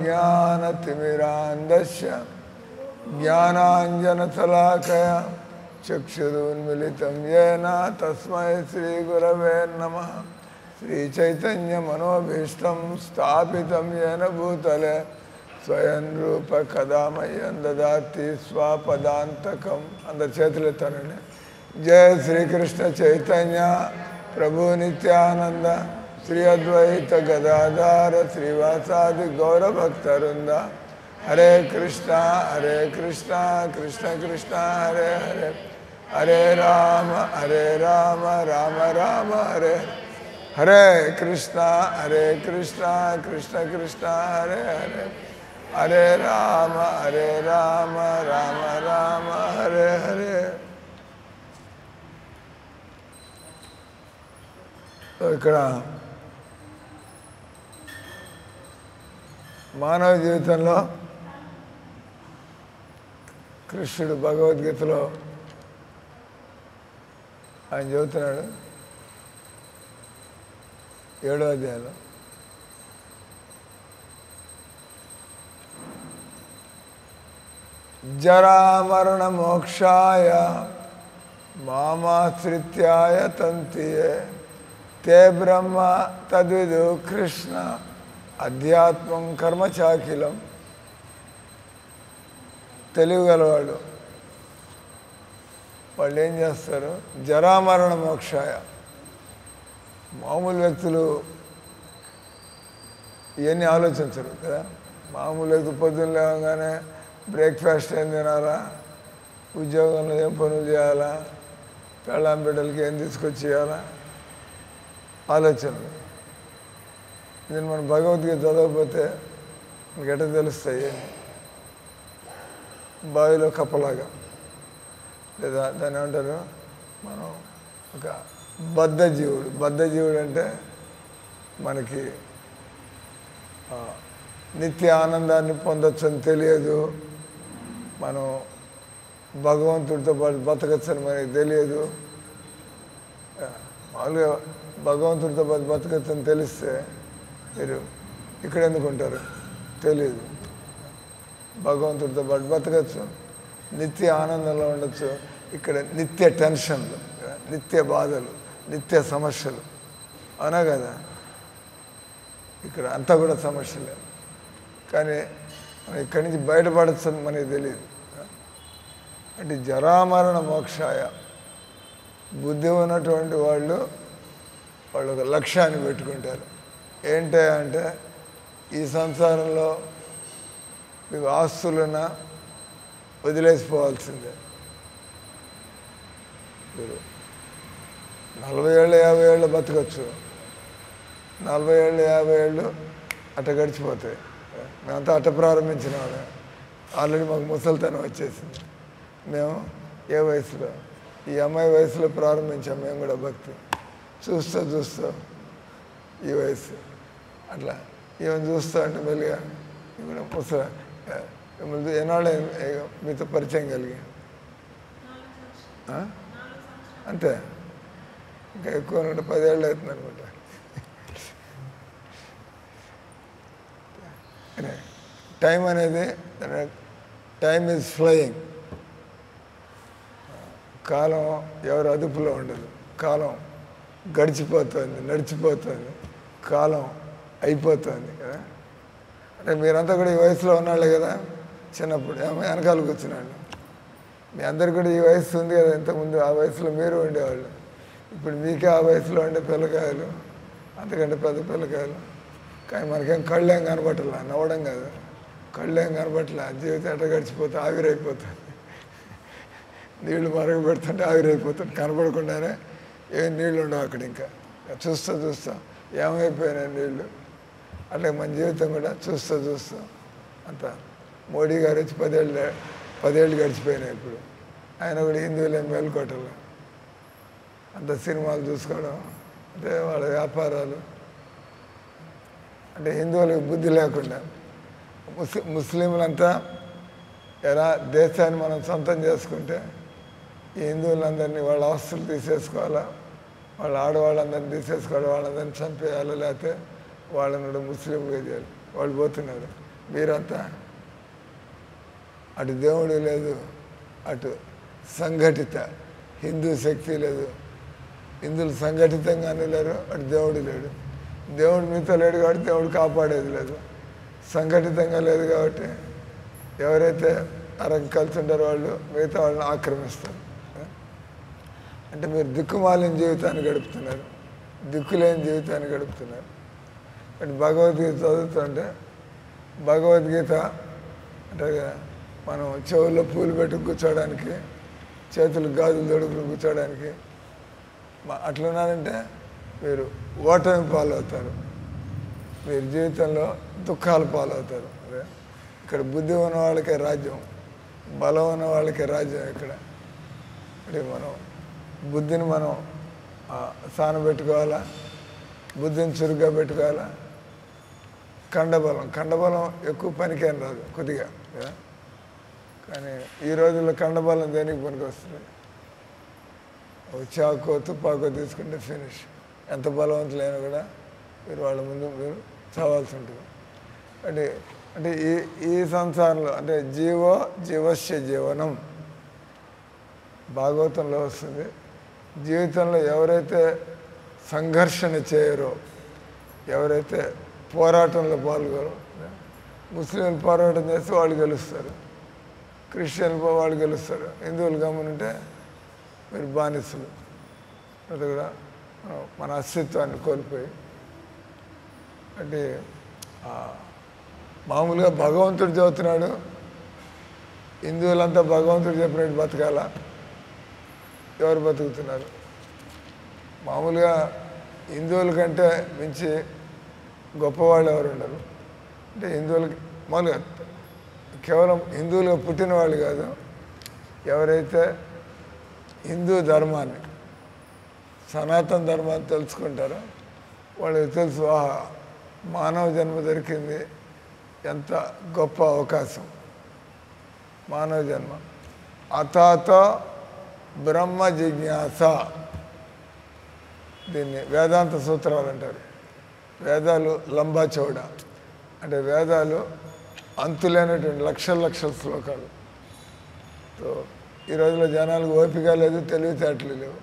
ज्ञानतिमिरान्धस्य ज्ञानाञ्जनशलाकया चक्षुरुन्मिलितं येन तस्मै श्रीगुरवे नमः। श्रीचैतन्यमनोभीष्टं स्थापितं येन भूतले स्वयं रूप कदा मह्यं ददाति स्वपदान्तकम्। अंदर చేతులెత్తానండి। जय श्री कृष्ण चैतन्य प्रभु नित्यानंद श्री अद्वैत गदाधर श्रीवासादि गौरभक्तवृंद। हरे कृष्णा कृष्ण कृष्ण हरे हरे, हरे राम राम राम हरे हरे। कृष्णा कृष्ण कृष्ण हरे हरे, हरे राम राम राम हरे हरे। तो ఇక్కడ మానవ జీవితంలో కృష్ణుడు భగవద్గీతలో ఆయన చెబుతున్నాడు 7వ అధ్యాయంలో జరామరణ మోక్షాయ మామాశ్రిత్యాయ తంతియే ते ब्रह्म तद्विदु कृष्ण अध्यात्मं कर्म चाखिलं। తెలియగలవాడు వాళ్ళు ఏం చేస్తారు? జరామరణ మోక్షాయ. మామూలు వ్యక్తులు ఇవన్నీ ఆలోచించరు కదా. మామూలు వ్యక్తులు పొద్దున్న లేవగానే బ్రేక్ఫాస్ట్ ఏం తినాలా, ఉద్యోగంలో ఏం పనులు చేయాలా, పెళ్ళాం బిడ్డలకి ఏం తీసుకొచ్చి ఇవ్వాలా ఆలోచనలు. ఇది మనం భగవద్గీత చదవకపోతే మనకి ఎట్లా తెలుస్తాయి? బావిలో కప్పలాగా, లేదా దాన్ని ఏమంటారు, మనం ఒక బద్ధజీవుడు అంటే మనకి నిత్య ఆనందాన్ని పొందొచ్చని తెలియదు, మనం భగవంతుడితో పాటు బతకచ్చని మనకి తెలియదు. మామూలుగా భగవంతుడితో పాటు బతకచ్చని తెలిస్తే మీరు ఇక్కడ ఎందుకు ఉంటారు? తెలియదు. భగవంతుడితో పాటు బతకచ్చు, నిత్య ఆనందంలో ఉండొచ్చు. ఇక్కడ నిత్య టెన్షన్లు, నిత్య బాధలు, నిత్య సమస్యలు, అవునా కదా? ఇక్కడ అంతా కూడా సమస్యలే. కానీ మనం ఇక్కడి నుంచి బయటపడచ్చని మనకి తెలియదు. అంటే జరామరణ మోక్షాయ. బుద్ధి ఉన్నటువంటి వాళ్ళు ఒక లక్ష్యాన్ని పెట్టుకుంటారు. ఏంటి అంటే ఈ సంసారంలో మీకు ఆస్తులున్నా వదిలేసిపోవాల్సిందే. మీరు 40 ఏళ్ళు 50 ఏళ్ళు బతకచ్చు, 40 ఏళ్ళు 50 ఏళ్ళు అట్ట గడిచిపోతాయి. మేమంతా అట్ట ప్రారంభించిన వాళ్ళే. ఆల్రెడీ మాకు ముసలితనం వచ్చేసింది. మేము ఏ వయసులో, ఈ అమ్మాయి వయసులో ప్రారంభించాం మేము కూడా భక్తి. చూస్తూ ఈ వయసు అట్లా ఏమైనా చూస్తా అంటే మెల్లిగా ఇప్పుడు ముసలి మిమ్మల్ని ఎన్నాళ్ళు మీతో పరిచయం కలిగి అంతే. ఇంకా ఎక్కువ 10 ఏళ్ళు అవుతుంది అనమాట. టైం అనేది టైం ఈజ్ ఫ్లయింగ్. కాలం ఎవరు అదుపులో ఉండదు. కాలం గడిచిపోతుంది, నడిచిపోతుంది, కాలం అయిపోతుంది కదా. అంటే మీరంతా కూడా ఈ వయసులో ఉన్నాళ్ళే కదా. చిన్నప్పుడు వెనకాల కూర్చున్నాళ్ళు. మీ అందరు కూడా ఈ వయసు ఉంది కదా. ఇంతకుముందు ఆ వయసులో మీరు ఉండేవాళ్ళు. ఇప్పుడు మీకే ఆ వయసులో ఉండే పిల్లకాయలు, అంతకంటే పెద్ద పిల్లకాయలు. కానీ మనకేం కళ్ళేం కనబట్టలే, నవ్వడం కాదు, కళ్ళేం కనబట్టలే. జీవితం ఎట్లా గడిచిపోతే ఆవిరైపోతుంది. నీళ్లు మరగబెడుతుంటే ఆవిరైపోతుంది, కనబడకుండానే ఏం నీళ్ళు ఉండవు అక్కడ. ఇంకా చూస్తా ఏమైపోయినాయి నీళ్ళు. అట్లా మన జీవితం కూడా చూస్తూ అంత. మోడీ గారు వచ్చి 10 ఏళ్ళు గడిచిపోయినాయి. ఇప్పుడు ఆయన కూడా హిందువులేం మేలుకోవటంలో అంత సినిమాలు చూసుకోవడం, అంటే వాళ్ళ వ్యాపారాలు. అంటే హిందువులకు బుద్ధి లేకుండా ముస్లింలంతా ఎలా దేశాన్ని మనం సొంతం చేసుకుంటే ఈ హిందువులందరినీ వాళ్ళ ఆస్తులు తీసేసుకోవాలా, వాళ్ళ ఆడవాళ్ళందరినీ తీసేసుకోవాలి, వాళ్ళందరినీ చంపేయాలి, లేకపోతే వాళ్ళని ముస్లింలుగా చేయాలి. వాళ్ళు పోతున్నారు. మీరంతా అటు దేవుడు లేదు, అటు సంఘటిత హిందూ శక్తి లేదు. హిందువులు సంఘటితంగానే లేరు, అటు దేవుడు లేడు. దేవుడు మీతో లేడు కాబట్టి దేవుడు కాపాడేది లేదు. సంఘటితంగా లేదు కాబట్టి ఎవరైతే కలిసి ఉంటారో వాళ్ళు మిగతా వాళ్ళని ఆక్రమిస్తారు. అంటే మీరు దిక్కుమాలిన జీవితాన్ని గడుపుతున్నారు, దిక్కులేని జీవితాన్ని గడుపుతున్నారు. అంటే భగవద్గీత చదువుతుంటే భగవద్గీత అంటే మనం చెవుల్లో పూలు పెట్టి కూర్చోడానికి, చేతులు గాజులు తొడుగులు కూర్చోడానికి అట్లున్నారంటే మీరు ఓటమి పాలవుతారు, మీరు జీవితంలో దుఃఖాలు పాలవుతారు. అదే ఇక్కడ బుద్ధి ఉన్న వాళ్ళకే రాజ్యం, బలం ఉన్న వాళ్ళకే రాజ్యం. ఇక్కడ అంటే మనం బుద్ధిని మనం సానబెట్టుకోవాలా, బుద్ధిని చురుగ్గా పెట్టుకోవాలా. కండబలం ఎక్కువ పనికేం రాదు, కొద్దిగా కదా. కానీ ఈ రోజుల్లో కండబలం దేనికి పనికి వస్తుంది? చాకో తుపాకో తీసుకుంటే ఫినిష్. ఎంత బలవంతులైనా కూడా మీరు వాళ్ళ ముందు మీరు చావాల్సి ఉంటుంది. అంటే అంటే ఈ సంసారంలో అంటే జీవస్య జీవనం భాగవతంలో వస్తుంది. జీవితంలో ఎవరైతే సంఘర్షణ చేయరో, ఎవరైతే పోరాటంలో పాల్గొనరో, ముస్లింలు పోరాటం చేస్తే వాళ్ళు గెలుస్తారు, క్రిస్టియన్లు వాళ్ళు గెలుస్తారు, హిందువులు గమనుంటే మీరు బానిసలు. అది కూడా మన అస్తిత్వాన్ని కోల్పోయి. అంటే మామూలుగా భగవంతుడు చదువుతున్నాడు, హిందువులంతా భగవంతుడు చెప్పినట్టు బతకాల. ఎవరు బతుకుతున్నారు? మామూలుగా హిందువుల కంటే మించి గొప్పవాళ్ళు ఎవరు ఉండరు. అంటే హిందువులకి మామూలుగా కేవలం హిందువులుగా పుట్టిన వాళ్ళు కాదు, ఎవరైతే హిందూ ధర్మాన్ని సనాతన ధర్మాన్ని తెలుసుకుంటారో వాళ్ళకి తెలుసు, మానవ జన్మ దొరికింది, ఎంత గొప్ప అవకాశం మానవ జన్మ. అథాతో బ్రహ్మ జిజ్ఞాస, దీన్ని వేదాంత సూత్రాలు అంటారు. వేదాలు లంబా చౌడ, అంటే వేదాలు అంతులేనటువంటి లక్షల శ్లోకాలు. సో ఈ రోజుల్లో జనాలకు ఓపిక లేదు, తెలివితేటలు లేవు.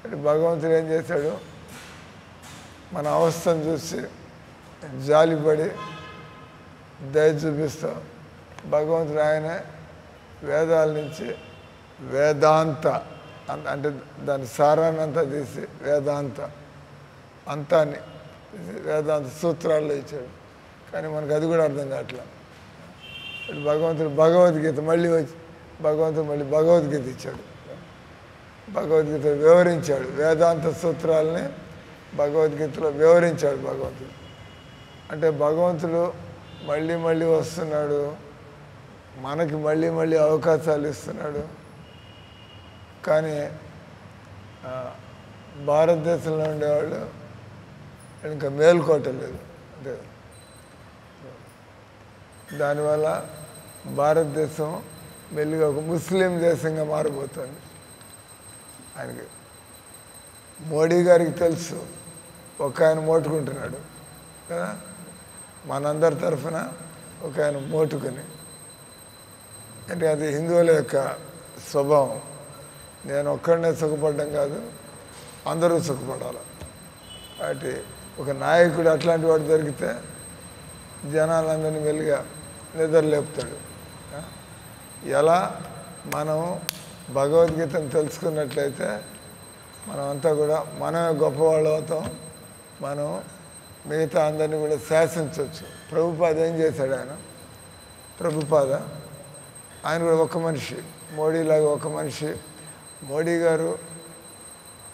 అంటే భగవంతుడు ఏం చేశాడు, మన అవస్థను చూసి జాలిపడి దయ చూపిస్తాం. భగవంతుడు ఆయన వేదాల నుంచి వేదాంత అంటే దాని సారాన్ని అంతా తీసి అంతాన్ని వేదాంత సూత్రాల్లో ఇచ్చాడు. కానీ మనకు అది కూడా అర్థం కావట్లా. భగవంతుడు భగవద్గీత మళ్ళీ వచ్చి భగవద్గీత ఇచ్చాడు, భగవద్గీత వివరించాడు. వేదాంత సూత్రాలని భగవద్గీతలో వివరించాడు భగవంతుడు. అంటే భగవంతుడు మళ్ళీ వస్తున్నాడు, మనకి మళ్ళీ అవకాశాలు ఇస్తున్నాడు. కానీ భారతదేశంలో ఉండేవాళ్ళు ఇంకా మేల్కోవటలేదు. అంటే దానివల్ల భారతదేశం మెల్లిగా ఒక ముస్లిం దేశంగా మారిపోతుంది. ఆయనకి మోడీ గారికి తెలుసు, ఒక ఆయన మోటుకుంటున్నాడు కదా, మనందరి తరఫున ఒక ఆయన మోటుకుని. అంటే అది హిందువుల యొక్క స్వభావం. నేను ఒక్కడనే సుఖపడడం కాదు, అందరూ సుఖపడాలి. కాబట్టి ఒక నాయకుడు అట్లాంటి వాడు దొరికితే జనాలందరినీ మెల్లిగా నిద్రలేపుతాడు. ఎలా మనం భగవద్గీతను తెలుసుకున్నట్లయితే మనమంతా కూడా మనమే గొప్పవాళ్ళు అవుతాం, మనం మిగతా అందరినీ కూడా శాసించవచ్చు. ప్రభుపాద ఏం చేశాడు? ప్రభుపాద ఆయన కూడా ఒక మనిషి, మోడీలాగా ఒక మనిషి. మోడీ గారు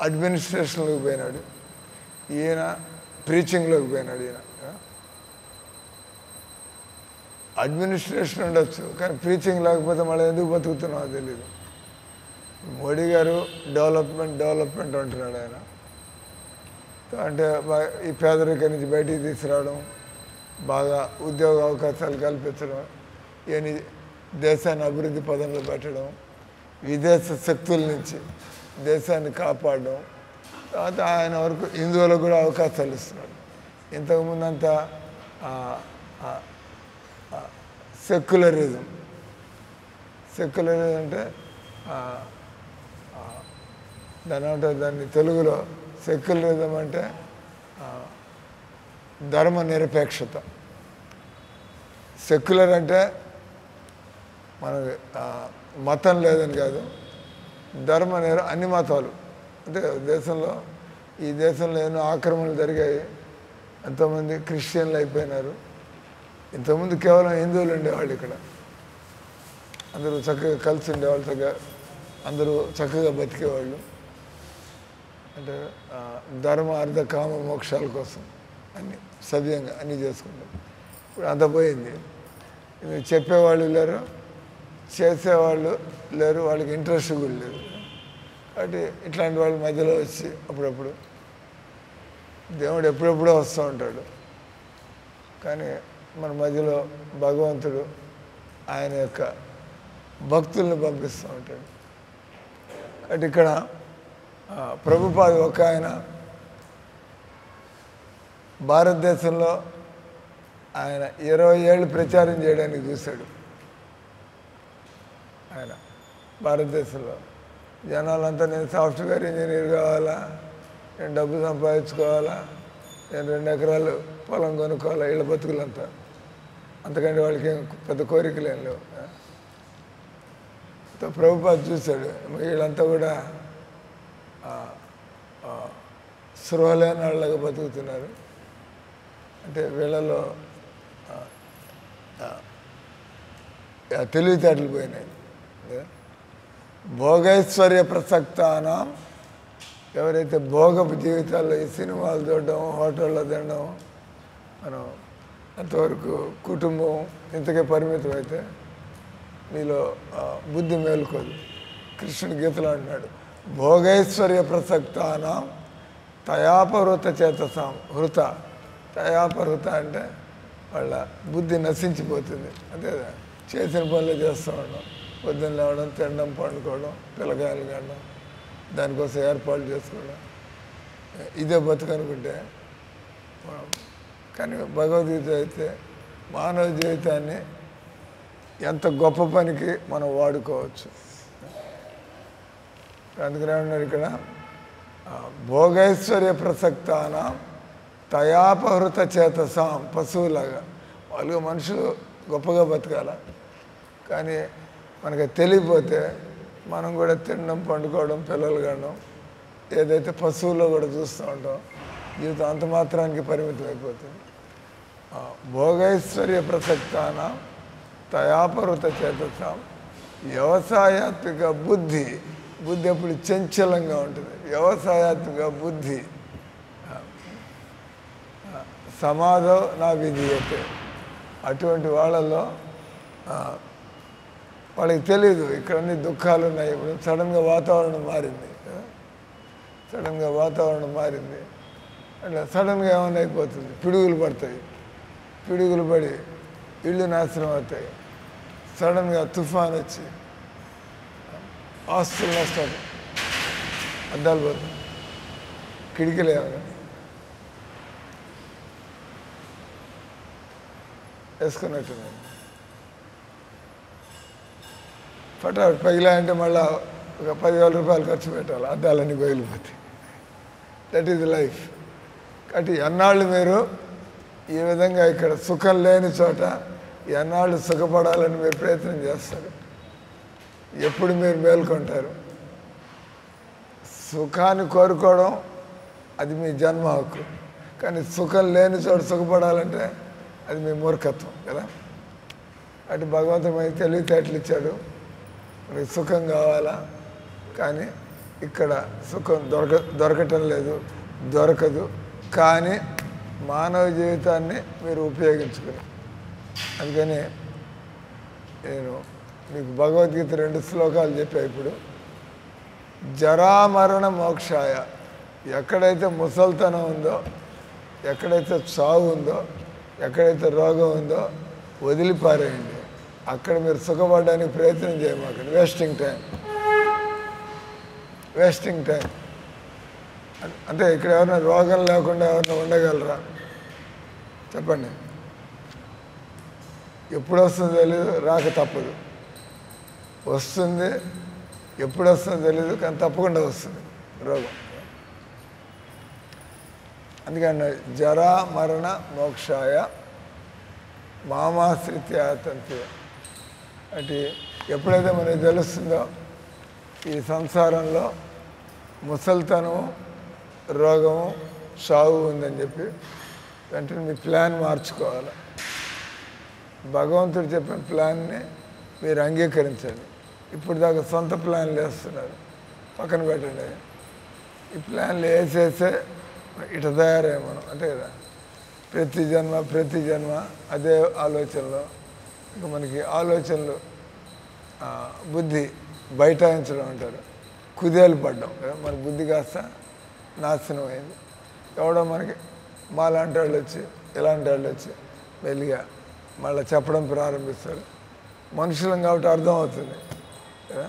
అడ్మినిస్ట్రేషన్లోకి పోయినాడు, ఈయన ప్రీచింగ్లోకి పోయినాడు. ఈయన అడ్మినిస్ట్రేషన్ ఉండొచ్చు, కానీ ప్రీచింగ్ లేకపోతే మళ్ళీ ఎందుకు బతుకుతున్నామో తెలీదు. మోడీ గారు డెవలప్మెంట్ అంటున్నాడు ఆయన. అంటే ఈ పేదరికం నుంచి బయటికి తీసుకురావడం, బాగా ఉద్యోగ అవకాశాలు కల్పించడం, ఈయన దేశాన్ని అభివృద్ధి పదంలో పెట్టడం, విదేశ శక్తుల నుంచి దేశాన్ని కాపాడడం. తర్వాత ఆయన వరకు హిందువులకు కూడా అవకాశాలు ఇస్తున్నాడు. ఇంతకుముందంతా సెక్యులరిజం. సెక్యులరిజం అంటే దాని ఏమంటారు, దాన్ని తెలుగులో సెక్యులరిజం అంటే ధర్మ నిరపేక్షత. సెక్యులర్ అంటే మనకి మతం లేదని కాదు, అన్ని మతాలు అంటే ఈ దేశంలో ఎన్నో ఆక్రమణలు జరిగాయి, ఎంతోమంది క్రిస్టియన్లు అయిపోయినారు. ఇంతకుముందు కేవలం హిందువులు ఉండేవాళ్ళు, ఇక్కడ అందరూ చక్కగా కలిసి ఉండేవాళ్ళు, అందరూ చక్కగా బతికేవాళ్ళు. అంటే ధర్మ అర్థ కామ మోక్షాల కోసం అన్నీ సవ్యంగా అన్నీ చేసుకుంటాం. ఇప్పుడు అంత పోయింది. చెప్పేవాళ్ళు లేరు, చేసేవాళ్ళు లేరు, వాళ్ళకి ఇంట్రెస్ట్ కూడా లేదు. కాబట్టి ఇట్లాంటి వాళ్ళ మధ్యలో వచ్చి అప్పుడప్పుడు దేవుడు ఎప్పుడెప్పుడో వస్తూ ఉంటాడు, కానీ మన మధ్యలో భగవంతుడు ఆయన యొక్క భక్తుల్ని పంపిస్తూ ఉంటాడు. కాబట్టి ఇక్కడ ప్రభుపాద ఒక ఆయన భారతదేశంలో ఆయన 20 ఏళ్ళు ప్రచారం చేయడానికి చూశాడు. ఆయన భారతదేశంలో జనాలంతా నేను సాఫ్ట్వేర్ ఇంజనీర్ కావాలా, నేను డబ్బు సంపాదించుకోవాలా, నేను 2 ఎకరాలు పొలం కొనుక్కోవాలా, ఇళ్ళ బతుకులంతా. అంతకంటే వాళ్ళకి ఏం పెద్ద కోరికలు ఏం లేవు. ప్రభుపాద చూశాడు, వీళ్ళంతా కూడా స్పృహలేని వాళ్ళగా బతుకుతున్నారు. అంటే వీళ్ళలో తెలివితేటలు పోయినాయి. భోగైశ్వర్య ప్రసక్తానం, ఎవరైతే భోగపు జీవితాల్లో ఈ సినిమాలు చూడడం, హోటల్లో తినడం, మనం అంతవరకు కుటుంబం ఇంతకే పరిమితం అయితే మీలో బుద్ధి మేలుకోదు. కృష్ణుడి గీతలో అంటున్నాడు, భోగైశ్వర్య ప్రసక్తానం తయాపహృత చేతసాం. హృత తయాపహృత అంటే వాళ్ళ బుద్ధి నశించిపోతుంది. అంతే చేసిన పనులు చేస్తూ ఉండడం, పొద్దున్న లేవడం, తినడం, పండుకోవడం, పిల్లకాయలు కనడం, దానికోసం ఏర్పాట్లు చేసుకోవడం, ఇదే బతుకు అనుకుంటే. కానీ భగవద్గీత అయితే మానవ జీవితాన్ని ఎంత గొప్ప పనికి మనం వాడుకోవచ్చు. అందుకనే ఉన్నారు ఇక్కడ, భోగైశ్వర్య ప్రసక్తాన తయాపహృత చేతసాం. పశువులాగా వాళ్ళు మనుషులు గొప్పగా బతకాల, కానీ మనకి తెలియపోతే మనం కూడా తినడం, పండుకోవడం, పిల్లలు కనడం, ఏదైతే పశువుల్లో కూడా చూస్తూ ఉంటాం, జీవితం అంత మాత్రానికి పరిమితం అయిపోతుంది. భోగైశ్వర్య ప్రసక్తాన తయాపహృత చేతసాం వ్యవసాయాత్మిక బుద్ధి. బుద్ధి ఎప్పుడు చంచలంగా ఉంటుంది. వ్యవసాయాత్మిక బుద్ధి సమాధం నా విధీయతే. అటువంటి వాళ్ళలో వాళ్ళకి తెలీదు ఇక్కడ అన్ని దుఃఖాలు ఉన్నాయి. ఇప్పుడు సడన్గా వాతావరణం మారింది, సడన్గా వాతావరణం మారింది, అట్లా సడన్గా ఏమైనా అయిపోతుంది, పిడుగులు పడతాయి, పిడుగులు పడి ఇళ్ళు నాశనం అవుతాయి, సడన్గా తుఫాన్ వచ్చి ఆస్తులు నష్టం, అద్దాలు పోతాయి, కిటికీలు ఏమైనా వేసుకున్నట్టున్నాయి, ఫటాఫట్ పగిలాయంటే మళ్ళీ ఒక 10,000 రూపాయలు ఖర్చు పెట్టాలి, అద్దాలన్నీ పగిలిపోతాయి. That is life. కాబట్టి ఎన్నాళ్ళు మీరు ఈ విధంగా ఇక్కడ సుఖం లేని చోట ఎన్నాళ్ళు సుఖపడాలని మీరు ప్రయత్నం చేస్తారు, ఎప్పుడు మీరు మేల్కొంటారు. సుఖాన్ని కోరుకోవడం అది మీ జన్మ హక్కు, కానీ సుఖం లేని చోట సుఖపడాలంటే అది మీ మూర్ఖత్వం కదా. అటు భగవంతుడు మనకి తెలివితేటలు ఇచ్చాడు, మనకి సుఖం కావాలా, కానీ ఇక్కడ సుఖం దొరకటం లేదు, దొరకదు. కానీ మానవ జీవితాన్ని మీరు ఉపయోగించుకుని, అందుకని నేను మీకు భగవద్గీత 2 శ్లోకాలు చెప్పా. ఇప్పుడు జరామరణ మోక్షాయ, ఎక్కడైతే ముసల్తనం ఉందో, ఎక్కడైతే చావు ఉందో, ఎక్కడైతే రోగం ఉందో వదిలిపారేయండి. అక్కడ మీరు సుఖపడడానికి ప్రయత్నం చేయమాకండి. Wasting time. అంటే ఇక్కడ ఎవరైనా రోగం లేకుండా ఎవరైనా ఉండగలరా చెప్పండి? ఎప్పుడు వస్తుందో తెలియదు, రాక తప్పదు. వస్తుంది, ఎప్పుడు వస్తుందో తెలియదు, కానీ తప్పకుండా వస్తుంది రోగం. అందుకని జరా మరణ మోక్షాయ మామాశ్రిత్య తంత్య. అంటే ఎప్పుడైతే మనకి తెలుస్తుందో ఈ సంసారంలో ముసలితనం, రోగము, సావు ఉందని చెప్పి వెంటనే మీ ప్లాన్ మార్చుకోవాలి. భగవంతుడు చెప్పిన ప్లాన్ని మీరు అంగీకరించండి. ఇప్పుడు దాకా సొంత ప్లాన్లు వేస్తున్నారు, పక్కన పెట్టండి. ఈ ప్లాన్లు వేసేసే ఇట తయారయ్యే మనం, అంతే కదా. ప్రతి జన్మ అదే ఆలోచనలో ఇంకా మనకి ఆలోచనలు బుద్ధి బైఠాయించడం అంటారు, కుదేలు పడ్డం కదా. మన బుద్ధి కాస్త నాశనం అయింది. ఎవడో మనకి మాలాంటి వాళ్ళు వచ్చి ఇలాంటి వాళ్ళు వచ్చి మెల్లిగా మళ్ళీ చెప్పడం ప్రారంభిస్తారు. మనుషులం కాబట్టి అర్థమవుతుంది కదా.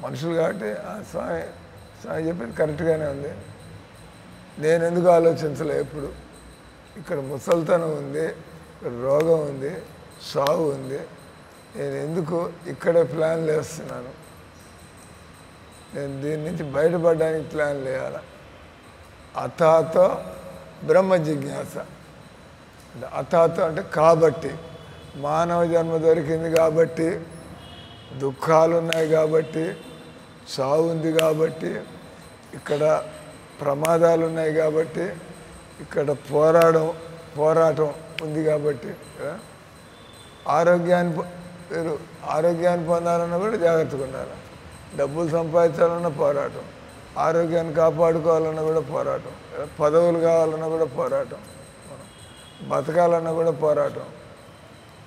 మనుషులు కాబట్టి స్వామి చెప్పింది కరెక్ట్గానే ఉంది. నేను ఎందుకు ఆలోచించలే ఎప్పుడు? ఇక్కడ ముసలితనం ఉంది, రోగం ఉంది, సావు ఉంది. నేను ఎందుకు ఇక్కడే ప్లాన్లు వేస్తున్నాను? నేను దీని నుంచి బయటపడడానికి ప్లాన్లు వేయాలి. అథాతో బ్రహ్మ జిజ్ఞాస. అథాతో అంటే కాబట్టి, మానవ జన్మ దొరికింది కాబట్టి, దుఃఖాలు ఉన్నాయి కాబట్టి, సావు ఉంది కాబట్టి, ఇక్కడ ప్రమాదాలు ఉన్నాయి కాబట్టి, ఇక్కడ పోరాటం ఉంది కాబట్టి, ఆరోగ్యాన్ని పొందాలన్నా కూడా జాగ్రత్తగా ఉండాలి. డబ్బులు సంపాదించాలన్నా పోరాటం, ఆరోగ్యాన్ని కాపాడుకోవాలన్నా కూడా పోరాటం, పదవులు కావాలన్నా కూడా పోరాటం, బతకాలన్నా కూడా పోరాటం.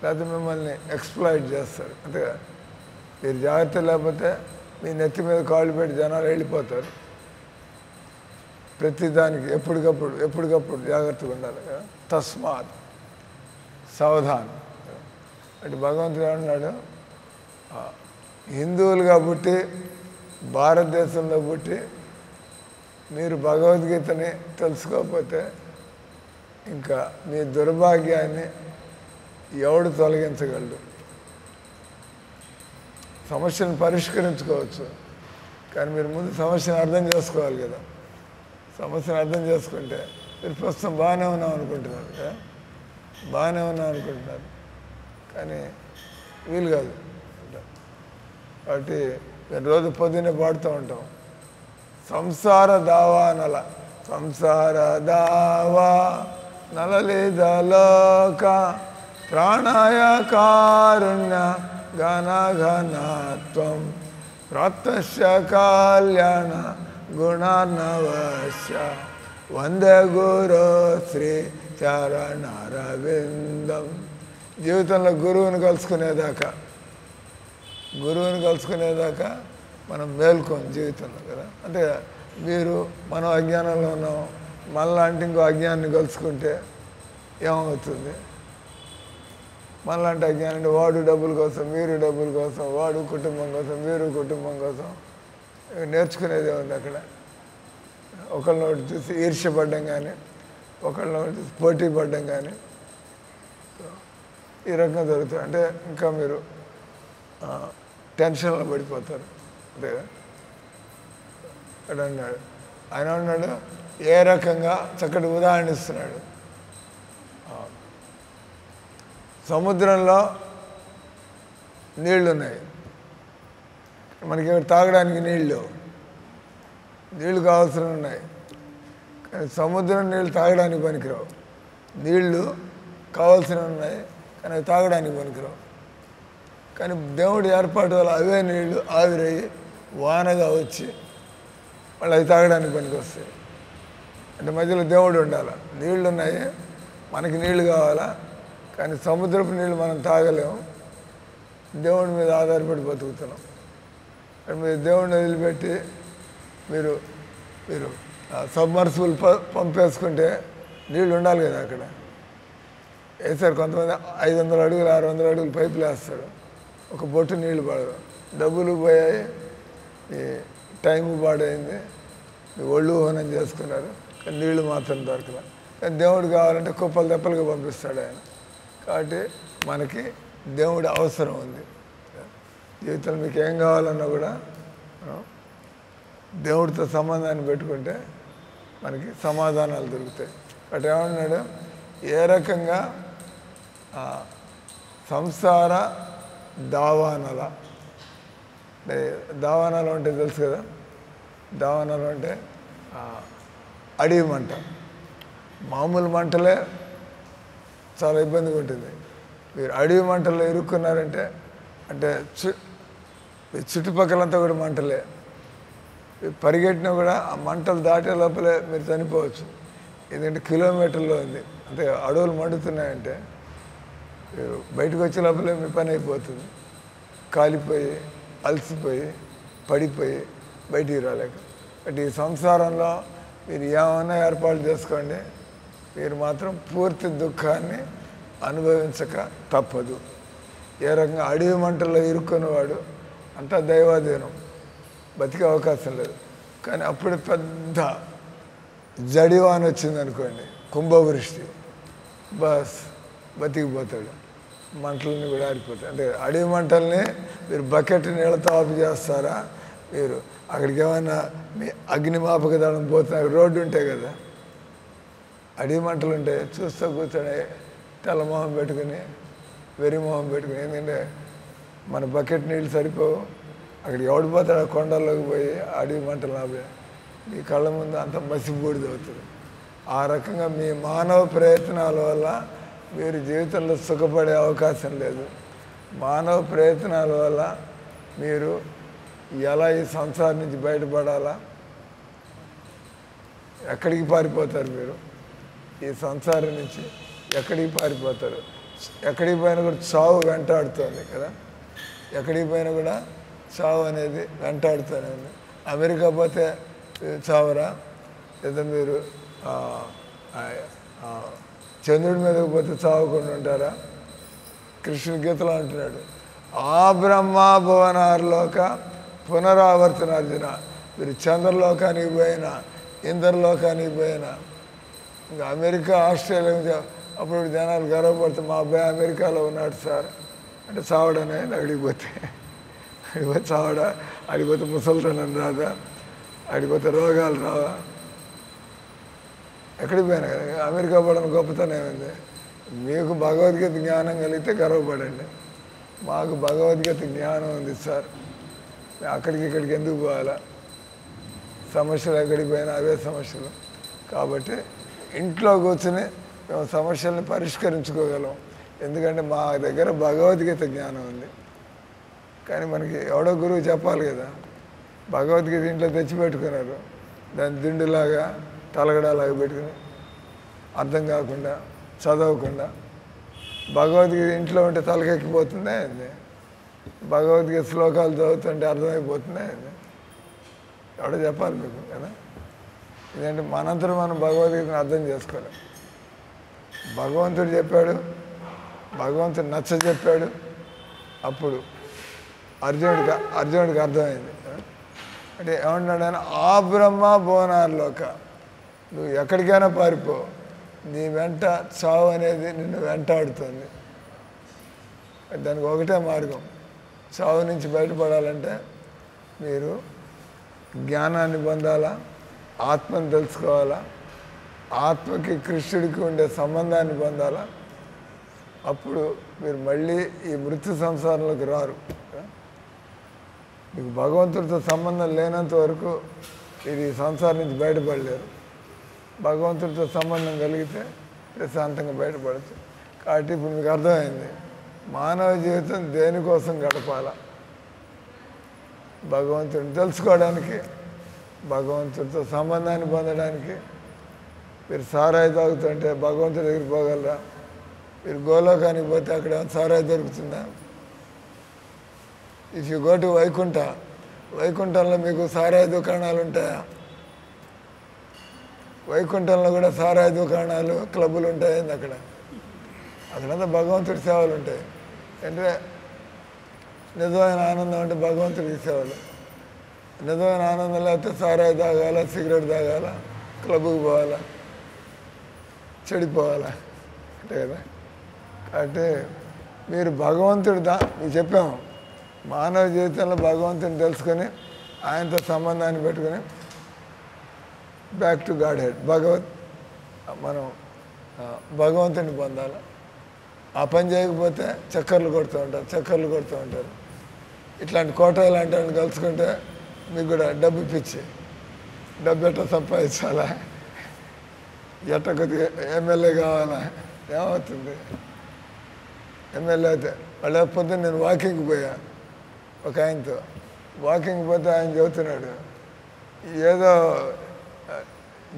లేకపోతే మిమ్మల్ని ఎక్స్ప్లాయిట్ చేస్తారు, అంతేగా. మీరు జాగ్రత్త లేకపోతే మీ నెత్తి మీద కాళ్ళు పెట్టి జనాలు వెళ్ళిపోతారు. ప్రతిదానికి ఎప్పటికప్పుడు జాగ్రత్తగా ఉండాలి కదా. తస్మాత్ సావధానం అంటే భగవంతుడు ఏమన్నాడు? హిందువులుగా పుట్టి భారతదేశంలో పుట్టి మీరు భగవద్గీతని తెలుసుకోకపోతే ఇంకా మీ దుర్భాగ్యాన్ని ఎవడు తొలగించగలడు? సమస్యను పరిష్కరించుకోవచ్చు, కానీ మీరు ముందు సమస్యను అర్థం చేసుకోవాలి కదా. సమస్యను అర్థం చేసుకుంటే మీరు ప్రస్తుతం బాగానే ఉన్నాం అనుకుంటున్నారు కదా, కానీ వీలు కాదు. కాబట్టి మేము రోజు పొద్దున్నే పాడుతూ ఉంటాం, సంసార దావా నలలిదలోక ప్రాణాయ కారుణ్య ఘనఘనత్వం ప్రాప్తస్య కళ్యాణ గుణార్ణవస్య వందే గురు శ్రీ చరణారవిందం. జీవితంలో గురువుని కలుసుకునేదాకా మనం మేల్కోం జీవితంలో కదా. అంటే మనం అజ్ఞానంలో ఉన్నాం, మనలాంటి ఇంకో అజ్ఞానాన్ని కలుసుకుంటే ఏమవుతుంది? మనలాంటి అజ్ఞానం అంటే వాడు డబ్బుల కోసం, మీరు డబ్బుల కోసం, వాడు కుటుంబం కోసం, మీరు కుటుంబం కోసం. నేర్చుకునేదే ఉంది అక్కడ. ఒకళ్ళని చూసి ఈర్ష్యపడ్డం కానీ, ఒకళ్ళని చూసి పోటీ పడ్డం కానీ ఈ రకంగా జరుగుతుంది. అంటే ఇంకా మీరు టెన్షన్లో పడిపోతారు, అంతేగా. అక్కడ ఆయన అన్నాడు ఏ రకంగా చక్కటి ఉదాహరణ ఇస్తున్నాడు. సముద్రంలో నీళ్లున్నాయి, మనకి తాగడానికి నీళ్ళు కావాల్సి ఉన్నాయి, కానీ సముద్రం నీళ్ళు తాగడానికి పనికిరావు. నీళ్ళు కావాల్సినవి ఉన్నాయి కానీ అవి తాగడానికి పనికిరావు. కానీ దేవుడి ఏర్పాటు వల్ల అవే నీళ్ళు ఆవిరయ్యి వానగా వచ్చి వాళ్ళు అవి తాగడానికి పనికి వస్తాయి. అంటే మధ్యలో దేవుడు ఉండాలి. నీళ్ళు ఉన్నాయి, మనకి నీళ్ళు కావాలా, కానీ సముద్రపు నీళ్ళు మనం తాగలేము. దేవుడి మీద ఆధారపడి బతుకుతున్నాం. మీరు దేవుడిని వదిలిపెట్టి మీరు సబ్మర్సిబుల్ పంపేసుకుంటే నీళ్ళు ఉండాలి కదా అక్కడ. వేసారు కొంతమంది 500 అడుగులు 600 అడుగులు పైపులు వేస్తారు, ఒక బొట్టు నీళ్ళు పడదు. డబ్బులు పోయాయి, ఈ టైం పాడైంది, మీ ఒళ్ళు హోనం చేసుకున్నారు, కానీ నీళ్లు మాత్రం దొరకలేదు. కానీ దేవుడు కావాలంటే కుప్పలు తెప్పలుగా పంపిస్తాడు ఆయన. కాబట్టి మనకి దేవుడి అవసరం ఉంది. జీవితంలో మీకు ఏం కావాలన్నా కూడా దేవుడితో సంబంధాన్ని పెట్టుకుంటే మనకి సమాధానాలు దొరుకుతాయి. అటు ఏమన్నాడు, ఏ రకంగా సంసార దావానల, దావానాలు అంటే తెలుసు కదా, దావానాలు అంటే అడవి మంట. మామూలు మంటలే చాలా ఇబ్బందిగా ఉంటుంది. మీరు అడవి మంటల్లో ఇరుక్కున్నారంటే అంటే చుట్టుపక్కలంతా కూడా మంటలే. పరిగెట్టినా కూడా ఆ మంటలు దాటే లోపలే మీరు చనిపోవచ్చు. ఎందుకంటే కిలోమీటర్లో ఉంది. అంటే అడవులు మండుతున్నాయంటే బయటకు వచ్చే లోపలే మీ పని అయిపోతుంది. కాలిపోయి అలసిపోయి పడిపోయి బయటికి రాలేక. అంటే ఈ సంసారంలో మీరు ఏమైనా ఏర్పాటు చేసుకోండి, మీరు మాత్రం పూర్తి దుఃఖాన్ని అనుభవించక తప్పదు. ఏ రకంగా అడవి మంటల్లో ఇరుక్కునేవాడు అంతా దైవాధీనం, బతికే అవకాశం లేదు. కానీ అప్పుడు పెద్ద జడివాన్ వచ్చింది అనుకోండి, కుంభవృష్టి, బస్ బతికిపోతాడు. మంటలని కూడా ఆరిపోతాయి. అంటే అడవి మంటల్ని మీరు బకెట్ నీళ్ళతో ఆపు చేస్తారా? మీరు అక్కడికి ఏమైనా మీ అగ్నిమాపక దళం పోతున్నారు, రోడ్డు ఉంటాయి కదా, అడవి మంటలు ఉంటాయి, చూస్తూ కూర్చొని తెల్లమొహం పెట్టుకుని వెరిమొహం పెట్టుకుని. ఎందుకంటే మన బకెట్ నీళ్ళు సరిపోవు. అక్కడికి ఎవడు పోతాడు, ఆ కొండల్లోకి పోయి అడవి మంటలు ఆపే మీ కళ్ళ ముందు అంత మసిబూడిది అవుతుంది. ఆ రకంగా మీ మానవ ప్రయత్నాల వల్ల మీరు జీవితంలో సుఖపడే అవకాశం లేదు. మానవ ప్రయత్నాల వల్ల మీరు ఎలా ఈ సంసారం నుంచి బయటపడాలా, ఎక్కడికి పారిపోతారు మీరు? ఈ సంసారం నుంచి ఎక్కడికి పారిపోతారు? ఎక్కడికి పోయినా కూడా చావు వెంటాడుతుంది కదా, ఎక్కడికి పోయినా కూడా చావు అనేది వెంటాడుతూనే ఉంది. అమెరికా పోతే చావరా? లేదా మీరు చంద్రుడి మీదకి పోతే చావకుండా ఉంటారా? కృష్ణుడి గీతలో అంటున్నాడు, ఆ బ్రహ్మ భువనార్లోక పునరావర్తనార్జున. మీరు చంద్రలోకానికి పోయినా ఇంద్రలోకానికి పోయినా, ఇంకా అమెరికా ఆస్ట్రేలియా అప్పుడు జనాలు గర్వపడితే మా అబ్బాయి అమెరికాలో ఉన్నాడు సార్ అంటే చావడనే. అడిగిపోతే చావడా, అడిగిపోతే ముసలితనం రాదా, అడిగిపోతే రోగాలు రావా? ఎక్కడికి పోయినా కదా. అమెరికా పడని గొప్పతనం ఏమైంది? మీకు భగవద్గీత జ్ఞానం కలిగితే గర్వపడండి. మాకు భగవద్గీత జ్ఞానం ఉంది సార్, అక్కడికి ఇక్కడికి ఎందుకు పోవాలా? సమస్యలు ఎక్కడికి పోయినా అవే సమస్యలు. కాబట్టి ఇంట్లో కూర్చుని మేము సమస్యల్ని పరిష్కరించుకోగలం. ఎందుకంటే మా దగ్గర భగవద్గీత జ్ఞానం ఉంది. కానీ మనకి ఎవడో గురువు చెప్పాలి కదా. భగవద్గీత ఇంట్లో తెచ్చిపెట్టుకున్నారు, దాని దిండులాగా తలగడాలాగా పెట్టుకుని అర్థం కాకుండా చదవకుండా. భగవద్గీత ఇంట్లో ఉంటే తలకెక్కిపోతుందే అండి. భగవద్గీత శ్లోకాలు చదువుతుంటే అర్థమైపోతుందే అండి. ఎవడో చెప్పాలి మీకు కదా. ఎందుకంటే మనంతరం మనం భగవద్గీతను అర్థం చేసుకోలేం. భగవంతుడు చెప్పాడు, భగవంతుడు నచ్చ చెప్పాడు, అప్పుడు అర్జునుడికి అర్థమైంది. అంటే ఏమన్నాడు ఆయన, ఆ బ్రహ్మ భువనార్లోక, నువ్వు ఎక్కడికైనా పారిపో, నీ వెంట చావు అనేది నిన్ను వెంటాడుతుంది. దానికి ఒకటే మార్గం, చావు నుంచి బయటపడాలంటే మీరు జ్ఞానాన్ని పొందాలా, ఆత్మను తెలుసుకోవాలా, ఆత్మకి కృష్ణుడికి ఉండే సంబంధాన్ని పొందాలా. అప్పుడు మీరు మళ్ళీ ఈ మృత్యు సంసారంలోకి రారు. మీకు భగవంతుడితో సంబంధం లేనంత వరకు మీరు ఈ సంసారం నుంచి బయటపడలేరు. భగవంతుడితో సంబంధం కలిగితే ప్రశాంతంగా బయటపడచ్చు. కాబట్టి ఇప్పుడు మీకు అర్థమైంది, మానవ జీవితం దేనికోసం గడపాల? భగవంతుడిని తెలుసుకోవడానికి, భగవంతుడితో సంబంధాన్ని పొందడానికి. మీరు సారాయి తాగుతుంటే భగవంతుడి దగ్గరికి పోగలరా? మీరు గోలోకానికి పోతే అక్కడ సారాయి దొరుకుతుందా? If you go to Vaikuntha, వైకుంఠంలో మీకు సారాయి దుకాణాలు ఉంటాయా? వైకుంఠంలో కూడా సారాయి దుకాణాలు క్లబ్బులు ఉంటాయండి. అక్కడంతా భగవంతుడి సేవలు ఉంటాయి. అంటే నిజమైన ఆనందం అంటే భగవంతుడికి సేవలు. నిజమైన ఆనందం లేకపోతే సారాయి తాగాల, సిగరెట్ తాగాల, క్లబ్కి పోవాలా, చెడిపోవాలా అంటే కదా. కాబట్టి మీరు భగవంతుడు మీకు చెప్పాము, మానవ జీవితంలో భగవంతుని తెలుసుకొని ఆయనతో సంబంధాన్ని పెట్టుకొని బ్యాక్ టు గాడ్ హెడ్ మనం భగవంతుని పొందాలి. ఆ పని చేయకపోతే చక్కర్లు కొడుతూ ఉంటారు. ఇట్లాంటి కోట ఇలాంటి వాళ్ళని కలుసుకుంటే మీకు కూడా డబ్బు పిచ్చి, డబ్బు ఎట్లా సంపాదించాలా, ఎట్ట కొద్దిగా ఎమ్మెల్యే కావాలా, ఏమవుతుంది? ఎమ్మెల్యే అయితే వాళ్ళు లేకపోతే నేను వాకింగ్ పోయా ఒక ఆయనతో, వాకింగ్ పోతే ఆయన చెబుతున్నాడు, ఏదో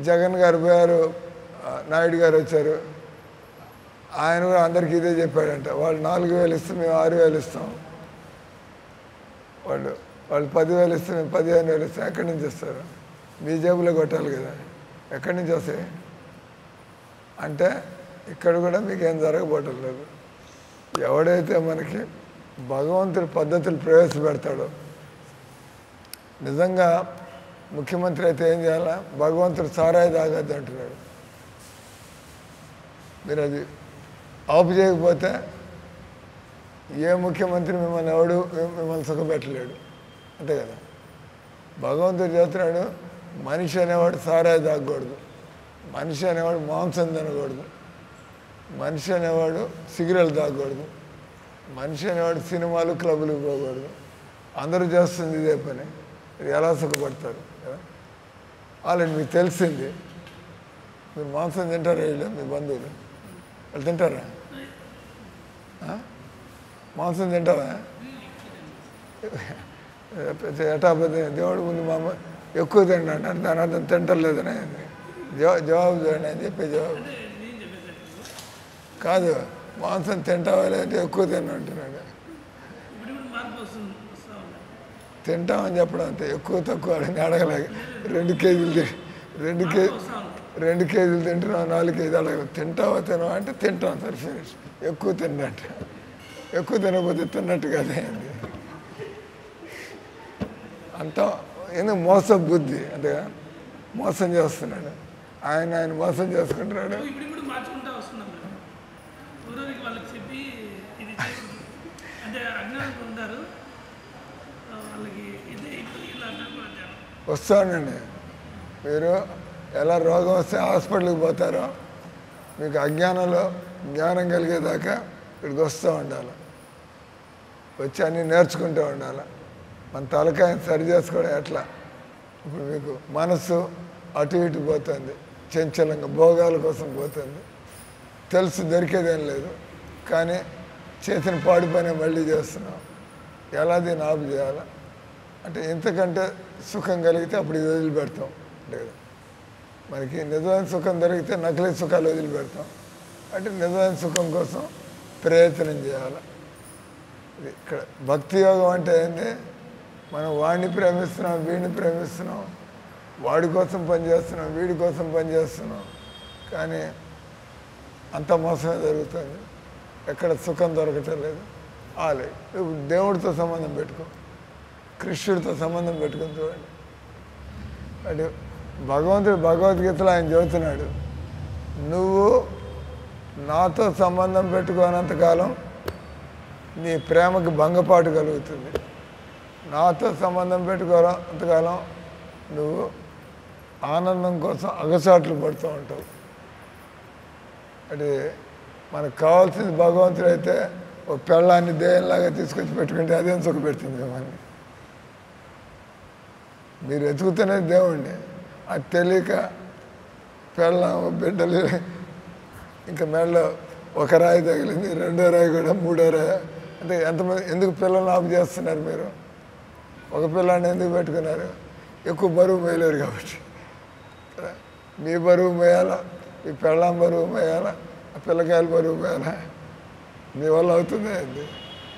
జగన్ గారు పోయారు, నాయుడు గారు వచ్చారు, ఆయన కూడా అందరికీ ఇదే చెప్పాడంట, వాళ్ళు 4,000 ఇస్తే మేము 6,000 ఇస్తాం, వాళ్ళు 10,000 ఇస్తే మేము 15,000 ఇస్తాం. ఎక్కడి నుంచి ఇస్తారు? మీ జేబులో కొట్టాలి కదా, ఎక్కడి నుంచి వస్తాయి? అంటే ఇక్కడ కూడా మీకేం జరగబోటం లేదు. ఎవడైతే మనకి భగవంతుడి పద్ధతులు ప్రవేశపెడతాడో, నిజంగా ముఖ్యమంత్రి అయితే ఏం చేయాలా? భగవంతుడు సారాయి తాగద్దు అంటున్నాడు. మీరు అది ఆపు చేయకపోతే ఏ ముఖ్యమంత్రి మిమ్మల్ని సుఖపెట్టలేడు, అంతే కదా. భగవంతుడు చెప్తున్నాడు, మనిషి అనేవాడు సారాయి తాగకూడదు, మనిషి అనేవాడు మాంసం తినకూడదు, మనిషి అనేవాడు సిగరెట్లు తాగకూడదు, మనిషి అనేవాడు సినిమాలు క్లబ్బులకు పోకూడదు. అందరూ చేస్తుంది ఇదే పని, ఇది ఎలా సుఖపడతారు కదా. వాళ్ళని మీకు తెలిసింది, మీరు మాంసం తింటారా? వీళ్ళు మీ బంధువులు వాళ్ళు తింటారా? మాంసం తింటావా? ఎటాపతి దేవుడు ముందు మా అమ్మ ఎక్కువ తింటా అంటారు, దాని అర్థం తింటలేదని జవాబు చూడండి అని చెప్పే జవాబు కాదు. మాంసం తింటావా లేదంటే ఎక్కువ తిన్నా అంటున్నాడు. తింటామని చెప్పడం అంతే, ఎక్కువ తక్కువ అని అడగలేక 2 కేజీలు 2 కేజీలు తింటున్నావు, 4 కేజీలు అడగ. తింటావా తినవా అంటే తింటాం సార్, ఫినిష్. ఎక్కువ తిన్నట్టు, ఎక్కువ తినకపోతే తిన్నట్టు కదా. అంతా ఎందుకు మోసం బుద్ధి, అంతేగా మోసం చేస్తున్నాడు ఆయన మోసం చేసుకుంటున్నాడు. వస్తానండి, మీరు ఎలా రోగం వస్తే హాస్పిటల్కి పోతారో, మీకు అజ్ఞానంలో జ్ఞానం కలిగేదాకా ఇక్కడికి వస్తూ ఉండాలి, వచ్చి అన్నీ నేర్చుకుంటూ ఉండాలి. మన తలకాయని సరి చేసుకోవడం ఎట్లా? ఇప్పుడు మీకు మనస్సు అటు ఇటు పోతుంది, చంచలంగా భోగాల కోసం పోతుంది, తెలుసు దొరికేదేం లేదు, కానీ చేసిన పాడు పని మళ్ళీ చేస్తున్నాం. ఎలా దీన్ని ఆపు చేయాలా అంటే, ఇంతకంటే సుఖం కలిగితే అప్పుడు ఇది వదిలిపెడతాం లేదు. మనకి నిజమైన సుఖం దొరికితే నకిలీ సుఖాలు వదిలిపెడతాం. అంటే నిజమైన సుఖం కోసం ప్రయత్నం చేయాలి. ఇక్కడ భక్తి యోగం అంటే ఏంటి? మనం వాడిని ప్రేమిస్తున్నాం, వీడిని ప్రేమిస్తున్నాం, వాడి కోసం పనిచేస్తున్నాం, వీడి కోసం పనిచేస్తున్నాం, కానీ అంత మోసమే జరుగుతుంది, ఎక్కడ సుఖం దొరకటం లేదు. ఆలే దేవుడితో సంబంధం పెట్టుకో, కృష్ణుడితో సంబంధం పెట్టుకుని చూడండి. అంటే భగవంతుడు భగవద్గీతలో ఆయన చెబుతున్నాడు, నువ్వు నాతో సంబంధం పెట్టుకోనంతకాలం నీ ప్రేమకి భంగపాటు కలుగుతుంది, నాతో సంబంధం పెట్టుకోనంతకాలం నువ్వు ఆనందం కోసం అగసాట్లు పడుతూ ఉంటావు. అంటే మనకు కావాల్సింది భగవంతుడు అయితే ఒక పెళ్ళాన్ని దేయంలాగా తీసుకొచ్చి పెట్టుకుంటే అదేం సుఖ పెడుతుంది మిమ్మల్ని. మీరు ఎతుకుతున్నది దేవుణ్ణి, అది తెలియక పెళ్ళాం బిడ్డలు, ఇంకా మెడలో ఒక రాయి తగిలింది, 2వ రాయి కూడా 3వ రాయి. అంటే ఎంతమంది ఎందుకు పిల్లల్ని ఆపు చేస్తున్నారు? మీరు ఒక పిల్లాన్ని ఎందుకు పెట్టుకున్నారు? ఎక్కువ బరువు మోయలేరు కాబట్టి. మీ బరువు మోయాలా, ఈ పెళ్ళాం బరువు మోయాలా, ఆ పిల్లకాయల బరువు మోయాలా? మీ వల్ల అవుతుందే అది.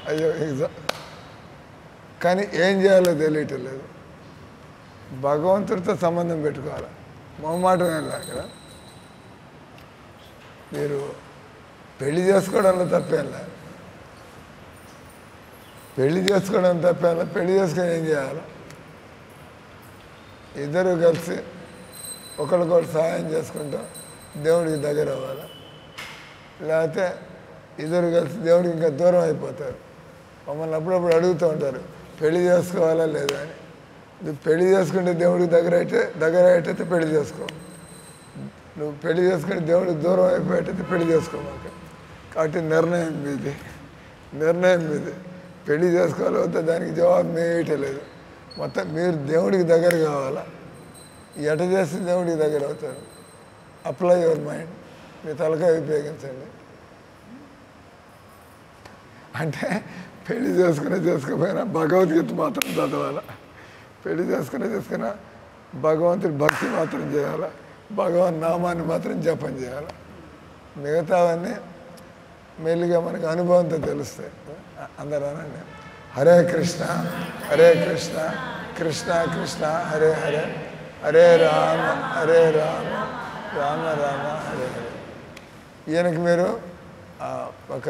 అయ్యో కానీ ఏం చేయాలో తెలియటం లేదు. భగవంతుడితో సంబంధం పెట్టుకోవాలి, మొహమాటం వెళ్ళాలి కదా. మీరు పెళ్లి చేసుకోవడంలో తప్పేం లేదు, పెళ్లి చేసుకోవడం తప్పేలా. పెళ్లి చేసుకొని ఏం చేయాలి? ఇద్దరు కలిసి ఒకరికొకరు సహాయం చేసుకుంటూ దేవుడికి దగ్గర అవ్వాలి. లేకపోతే ఇద్దరు కలిసి దేవుడికి ఇంకా దూరం అయిపోతారు. మమ్మల్ని అప్పుడప్పుడు అడుగుతూ ఉంటారు, పెళ్లి చేసుకోవాలా లేదా అని. నువ్వు పెళ్లి చేసుకుంటే దేవుడికి దగ్గర అయ్యేటైతే పెళ్లి చేసుకో. నువ్వు పెళ్లి చేసుకుంటే దేవుడికి దూరం అయిపోయేటైతే పెళ్లి చేసుకోమాక. కాబట్టి నిర్ణయం మీది. పెళ్లి చేసుకోవాలి వద్ద దానికి జవాబు మేయటలేదు. మొత్తం మీరు దేవుడికి దగ్గర కావాలా. ఎట చేస్తే దేవుడికి దగ్గర అవుతారు. Apply your mind. మీ తలకాయ ఉపయోగించండి. అంటే పెళ్లి చేసుకోకపోయినా భగవద్గీత మాత్రం చదవాలా. పెళ్లి చేసుకున్నా భగవంతుడి భక్తి మాత్రం చేయాలా. భగవాన్ నామాన్ని మాత్రం జపం చేయాలి. మిగతావన్నీ మెల్లిగా మనకు అనుభవంతో తెలుస్తాయి. అందరూ అనండి, హరే కృష్ణ కృష్ణ కృష్ణ హరే హరే, హరే రామ రామ రామ హరే హరే. ఈయనకి మీరు ఒక